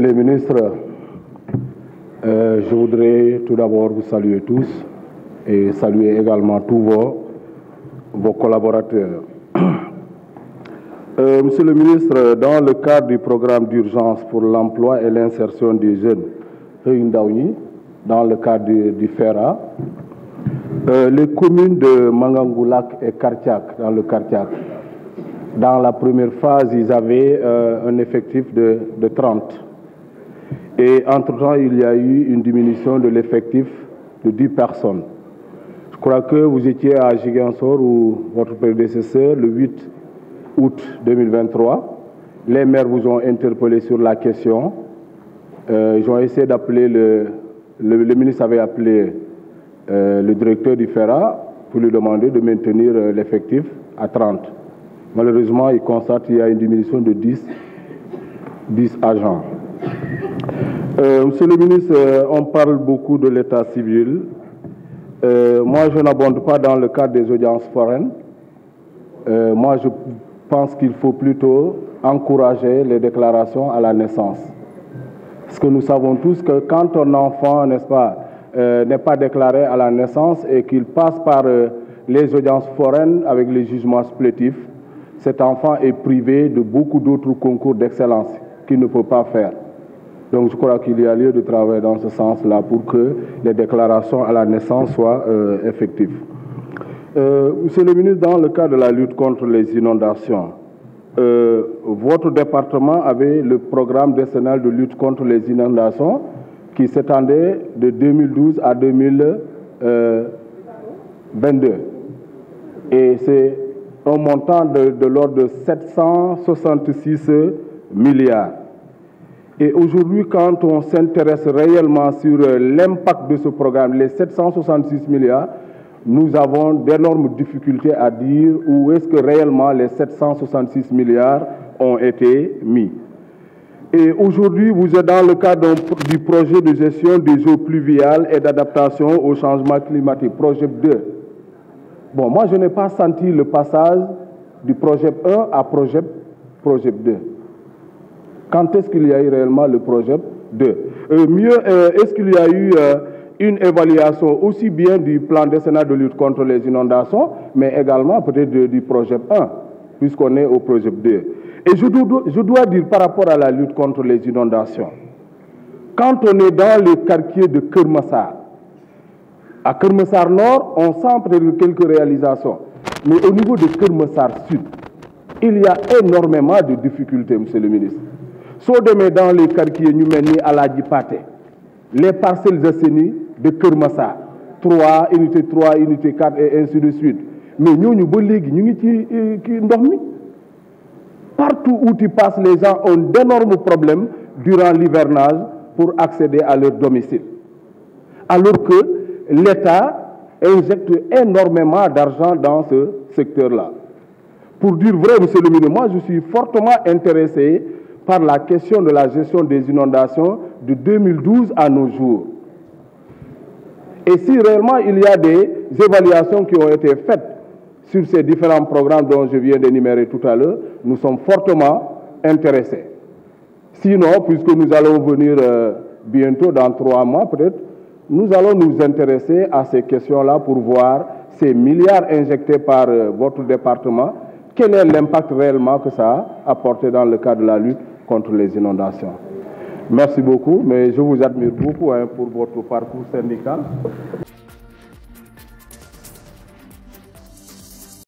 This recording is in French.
les ministres, je voudrais tout d'abord vous saluer tous et saluer également tous vos collaborateurs. Monsieur le ministre, dans le cadre du programme d'urgence pour l'emploi et l'insertion des jeunes, dans le cadre du FERA, les communes de Mangangoulak et Kartiak, dans le Kartiak, dans la première phase, ils avaient un effectif de 30. Et entre-temps, il y a eu une diminution de l'effectif de 10 personnes. Je crois que vous étiez à Ziguinchor ou votre prédécesseur le 8 août 2023. Les maires vous ont interpellé sur la question. Ils ont essayé d'appeler le ministre avait appelé le directeur du FERA pour lui demander de maintenir l'effectif à 30. Malheureusement, il constate qu'il y a une diminution de 10 agents. Monsieur le ministre, on parle beaucoup de l'état civil. Moi, je n'abonde pas dans le cadre des audiences foraines. Moi, je pense qu'il faut plutôt encourager les déclarations à la naissance. Parce que nous savons tous que quand un enfant, n'est-ce pas, n'est pas déclaré à la naissance et qu'il passe par les audiences foraines avec les jugements supplétifs, cet enfant est privé de beaucoup d'autres concours d'excellence qu'il ne peut pas faire. Donc je crois qu'il y a lieu de travailler dans ce sens-là pour que les déclarations à la naissance soient effectives. Monsieur le ministre, dans le cadre de la lutte contre les inondations, votre département avait le programme décennal de lutte contre les inondations qui s'étendait de 2012 à 2022. Et c'est un montant de l'ordre de 766 milliards. Et aujourd'hui, quand on s'intéresse réellement sur l'impact de ce programme, les 766 milliards, nous avons d'énormes difficultés à dire où est-ce que réellement les 766 milliards ont été mis. Et aujourd'hui, vous êtes dans le cadre du projet de gestion des eaux pluviales et d'adaptation au changement climatique, projet 2. Bon, moi, je n'ai pas senti le passage du projet 1 à projet 2. Quand est-ce qu'il y a eu réellement le projet 2? Est-ce qu'il y a eu une évaluation aussi bien du plan décennal de lutte contre les inondations, mais également peut-être du projet 1, puisqu'on est au projet 2? Et je dois dire par rapport à la lutte contre les inondations, quand on est dans le quartier de Kermassar, à Kermassar Nord, on sent peut-être quelques réalisations, mais au niveau de Kermassar Sud, il y a énormément de difficultés, monsieur le ministre. Soit dans les quartiers Numeni à la Djipate, les parcelles assainies de Kermassar, 3, unité 3, unité 4 et ainsi de suite. Mais nous, partout où tu passes, les gens ont d'énormes problèmes durant l'hivernage pour accéder à leur domicile. Alors que l'État injecte énormément d'argent dans ce secteur-là. Pour dire vrai, monsieur le ministre, moi je suis fortement intéressé par la question de la gestion des inondations de 2012 à nos jours. Et si réellement il y a des évaluations qui ont été faites sur ces différents programmes dont je viens d'énumérer tout à l'heure, nous sommes fortement intéressés. Sinon, puisque nous allons venir bientôt, dans 3 mois peut-être, nous allons nous intéresser à ces questions-là pour voir ces milliards injectés par votre département, quel est l'impact réellement que ça a apporté dans le cadre de la lutte contre les inondations. Merci beaucoup, mais je vous admire beaucoup pour votre parcours syndical.